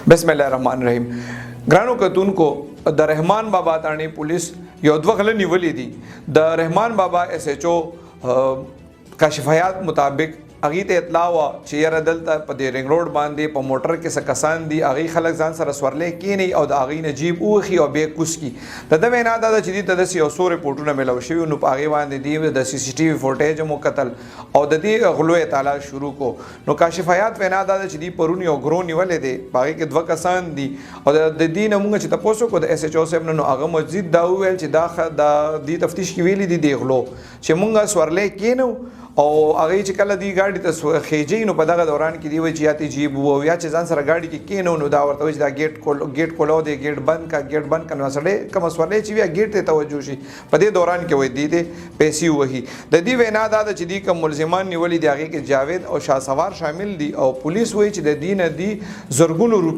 بسم الله الرحمن الرحیم. ګرانو کتونکو د رحمان بابا تانی پولیس یو دوه غله نیولې دي. د رحمان بابا اس ایچ او کشفیات مطابق اغه ته اطلاع وا چې یره دلته په دې رنګ روډ باندې په موټر کې څه کسان دي اغه خلک ځان سره سورلې کینی او د اغه نجیب اوخي او به کوس کی د وینا دا چې دې ته د سیاسو ریپورتونه ملو شوی نو په اغه باندې دی د سی سی ټي وی فوټیج مو قتل او د دې غلوې تعالی شروع کو نو کشفیات وینا دا چې دی پرونی او ګرونی ولې دي باقي کې دوه کسان دي او د دې نمونه چې تاسو کو د اس ایچ او سم نو هغه مزید دا ویل چې دا د دې تفتیش کې ویلي دي غلو چې مونږه سورلې کینو او هغه چې کله دی ګاډي ته خېجې نو په دغه دوران کې دی وی چې یاتي جیب وو یا چې ځان سره ګاډي کې کینو نو دا ورته چې دا ګیټ کولو دی ګیټ بند کنه سړې کوم سوالې چې بیا ګیټ ته توجه شي په دې دوران کې وې دی پیسې وਹੀ د دې وینا دا چې دی کوم ملزمان نیولې دی هغه کې جاوید او شاه سوار شامل دي او پولیس وایي چې د دین دی زرګونو